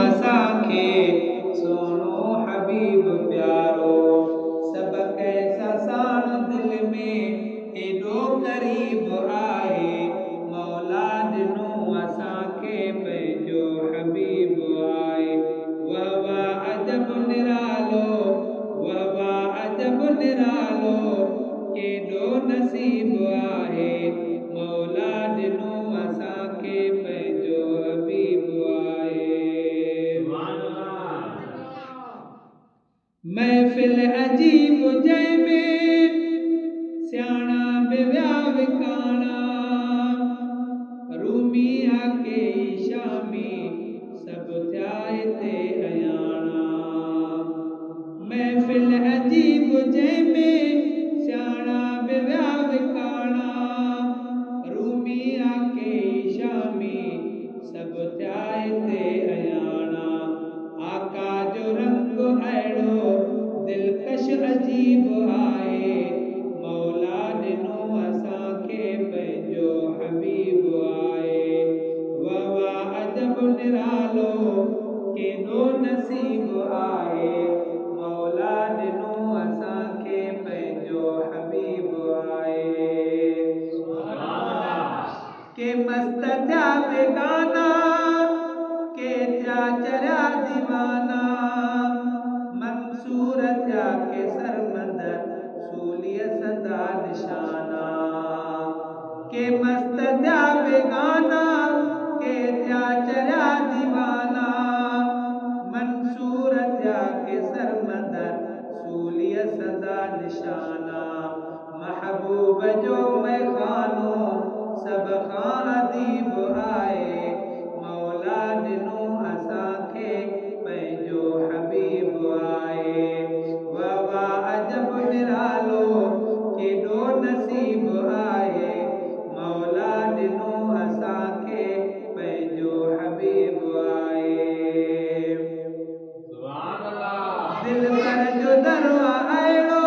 असांखे सोनो हबीब प्यारो सब कैसा साण दिल में एॾो क़रीब आहे मौला ॾिनो असांखे पंहिंजो हबीब आहे वाह वाह अजब निरालो वाह वाह अजब निरालो केॾो नसीब आहे मौला ॾिनो असांखे पंहिंजो हबीब आहे महफ़िल अजीब जंहिंमें सियाणा बि विया विकाणा रूमी आके शामी सभु थिया हिते अयाणा महफ़िल अजीब जंहिंमें सियाणा बि विया विकाणा रूमी आके शामी सभु थिया हिते अयाणा आका जो रंग अहिड़ो दिलकश अजीब आहे मौला ॾिनो असांखे पंहिंजो हबीब आहे वाह वाह अजब निरालो केॾो नसीब आहे मौला ॾिनो असांखे पंहिंजो हबीब आहे के मस्त थिया बेगाना के थिया चरिया दीवाना मंसूर थिया के सरमंदर सूलीअ सदा निशाना के मस्त थिया बेगाना के थिया चरिया दीवाना मंसूर थिया के सरमंदर सूलीअ सदा निशाना महबूब जो मैखानो सब खां अदीब आहे मौला ॾिनो असांखे पंहिंजो हबीब आहे वाह वाह अजब निरालो केॾो नसीब आहे मौला ॾिनो असांखे पंहिंजो हबीब आहे दिल पर जो दरो अहिड़ो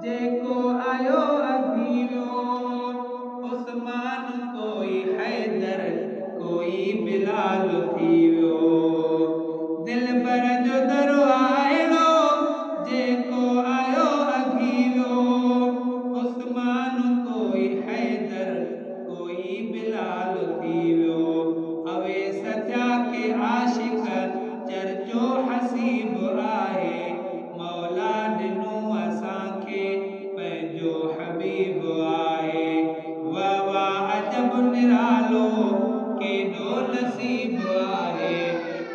जेको आयो अघी वियो उस्मान कोई हैदर कोई बिलाल थी वियो दिल पर जो दरो अहिड़ो जेको आयो अघी वियो उस्मान कोई हैदर कोई बिलाल थी वियो अवेस थिया के आशिक चर्चो हसीब आहे मौला ॾिनो असांखे पंहिंजो हबीब आहे वाह वाह अजब निरालो केॾो नसीब आहे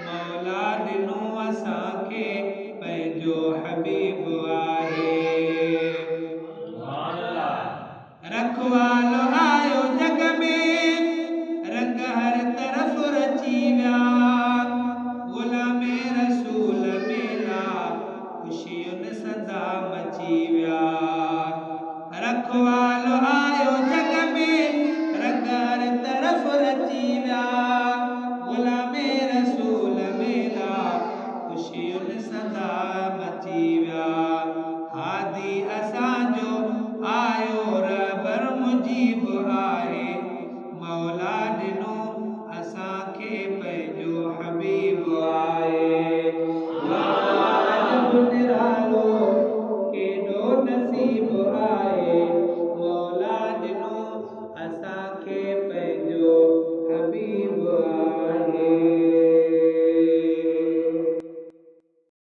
मौला ॾिनो असांखे पंहिंजो हबीब आहे रखवालो आयो जग में रंग हर तरफ़ रची विया ग़ुलामे रसूल मेला ख़ुशियुनि सदा मची विया रखवालो आयो जग में रंग हर तरफ़ रची विया ग़ुलामे रसूल मेला ख़ुशियुनि सदा